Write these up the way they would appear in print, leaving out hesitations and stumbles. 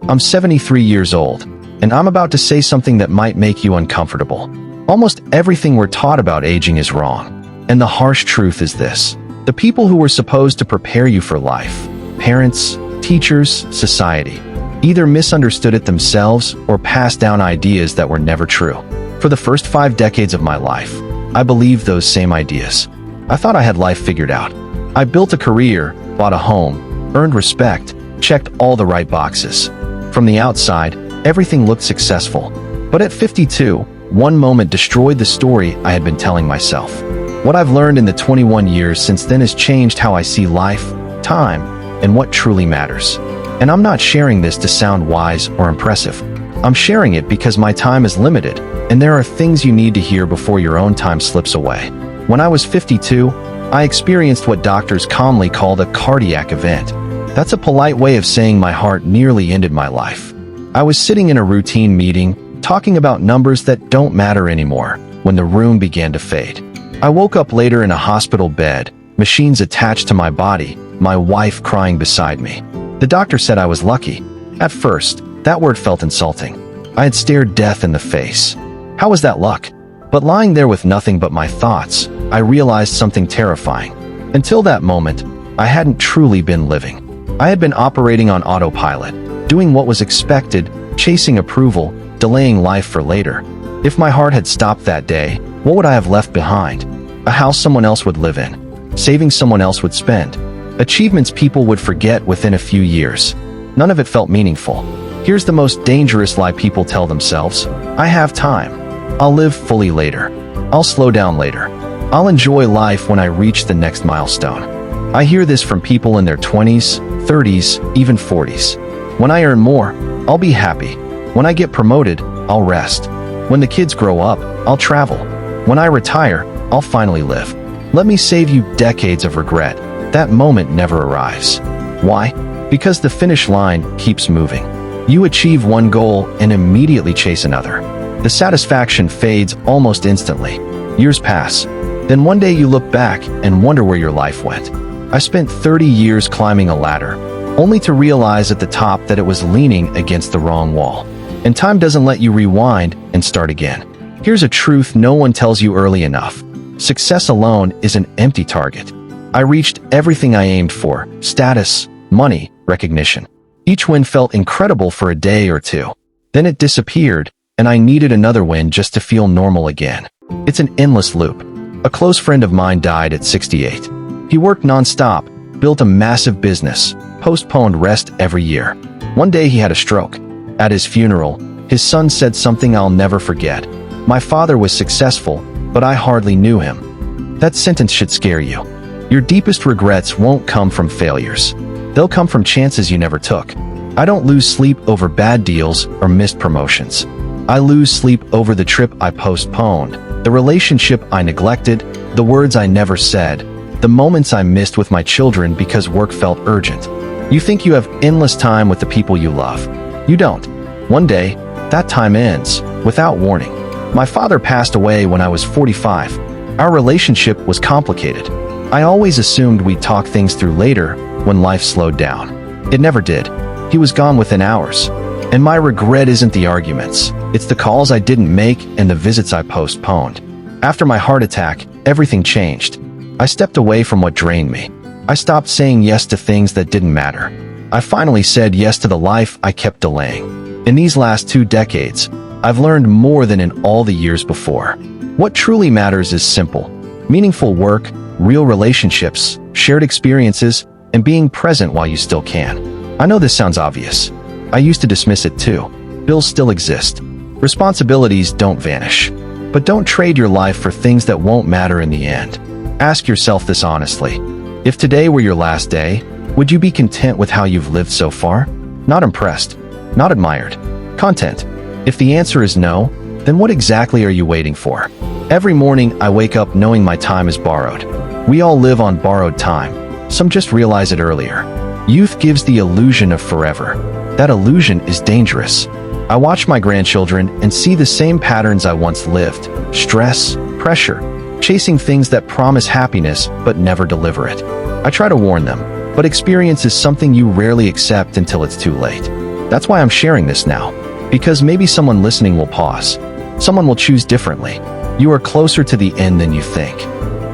I'm 73 years old, and I'm about to say something that might make you uncomfortable. Almost everything we're taught about aging is wrong. And the harsh truth is this: the people who were supposed to prepare you for life, parents, teachers, society, either misunderstood it themselves or passed down ideas that were never true. For the first 5 decades of my life, I believed those same ideas. I thought I had life figured out. I built a career, bought a home, earned respect, checked all the right boxes. From the outside, everything looked successful. But at 52, one moment destroyed the story I had been telling myself. What I've learned in the 21 years since then has changed how I see life, time, and what truly matters. And I'm not sharing this to sound wise or impressive. I'm sharing it because my time is limited, and there are things you need to hear before your own time slips away. When I was 52, I experienced what doctors calmly called a cardiac event. That's a polite way of saying my heart nearly ended my life. I was sitting in a routine meeting, talking about numbers that don't matter anymore, when the room began to fade. I woke up later in a hospital bed, machines attached to my body, my wife crying beside me. The doctor said I was lucky. At first, that word felt insulting. I had stared death in the face. How was that luck? But lying there with nothing but my thoughts, I realized something terrifying. Until that moment, I hadn't truly been living. I had been operating on autopilot, doing what was expected, chasing approval, delaying life for later. If my heart had stopped that day, what would I have left behind? A house someone else would live in, savings someone else would spend, achievements people would forget within a few years. None of it felt meaningful. Here's the most dangerous lie people tell themselves: I have time. I'll live fully later. I'll slow down later. I'll enjoy life when I reach the next milestone. I hear this from people in their 20s, 30s, even 40s. When I earn more, I'll be happy. When I get promoted, I'll rest. When the kids grow up, I'll travel. When I retire, I'll finally live. Let me save you decades of regret. That moment never arrives. Why? Because the finish line keeps moving. You achieve one goal and immediately chase another. The satisfaction fades almost instantly. Years pass. Then one day you look back and wonder where your life went. I spent 30 years climbing a ladder, only to realize at the top that it was leaning against the wrong wall. And time doesn't let you rewind and start again. Here's a truth no one tells you early enough: success alone is an empty target. I reached everything I aimed for: status, money, recognition. Each win felt incredible for a day or two. Then it disappeared, and I needed another win just to feel normal again. It's an endless loop. A close friend of mine died at 68. He worked non-stop, built a massive business, postponed rest every year. One day he had a stroke. At his funeral, his son said something I'll never forget: "My father was successful, but I hardly knew him." That sentence should scare you. Your deepest regrets won't come from failures. They'll come from chances you never took. I don't lose sleep over bad deals or missed promotions. I lose sleep over the trip I postponed, the relationship I neglected, the words I never said, the moments I missed with my children because work felt urgent. You think you have endless time with the people you love. You don't. One day, that time ends, without warning. My father passed away when I was 45. Our relationship was complicated. I always assumed we'd talk things through later, when life slowed down. It never did. He was gone within hours. And my regret isn't the arguments. It's the calls I didn't make and the visits I postponed. After my heart attack, everything changed. I stepped away from what drained me. I stopped saying yes to things that didn't matter. I finally said yes to the life I kept delaying. In these last 2 decades, I've learned more than in all the years before. What truly matters is simple: meaningful work, real relationships, shared experiences, and being present while you still can. I know this sounds obvious. I used to dismiss it too. Bills still exist. Responsibilities don't vanish. But don't trade your life for things that won't matter in the end. Ask yourself this honestly: if today were your last day, would you be content with how you've lived so far? Not impressed, not admired, content. If the answer is no, then what exactly are you waiting for? Every morning I wake up knowing my time is borrowed. We all live on borrowed time. Some just realize it earlier. Youth gives the illusion of forever. That illusion is dangerous. I watch my grandchildren and see the same patterns I once lived: stress, pressure, chasing things that promise happiness but never deliver it. I try to warn them, but experience is something you rarely accept until it's too late. That's why I'm sharing this now. Because maybe someone listening will pause. Someone will choose differently. You are closer to the end than you think.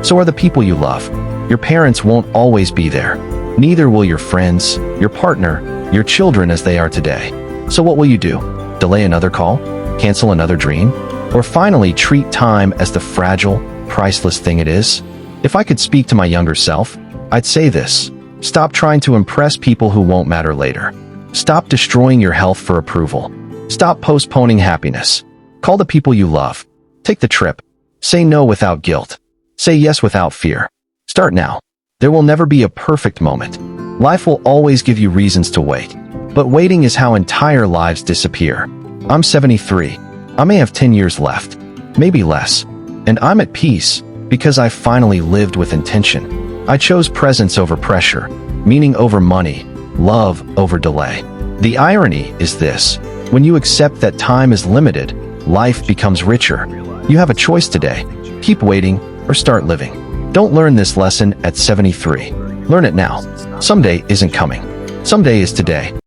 So are the people you love. Your parents won't always be there. Neither will your friends, your partner, your children as they are today. So what will you do? Delay another call? Cancel another dream? Or finally treat time as the fragile, priceless thing it is? If I could speak to my younger self, I'd say this. Stop trying to impress people who won't matter later. Stop destroying your health for approval. Stop postponing happiness. Call the people you love. Take the trip. Say no without guilt. Say yes without fear. Start now. There will never be a perfect moment. Life will always give you reasons to wait. But waiting is how entire lives disappear. I'm 73. I may have 10 years left. Maybe less. And I'm at peace because I finally lived with intention. I chose presence over pressure, meaning over money, love over delay. The irony is this. When you accept that time is limited, life becomes richer. You have a choice today. Keep waiting or start living. Don't learn this lesson at 73. Learn it now. Someday isn't coming. Someday is today.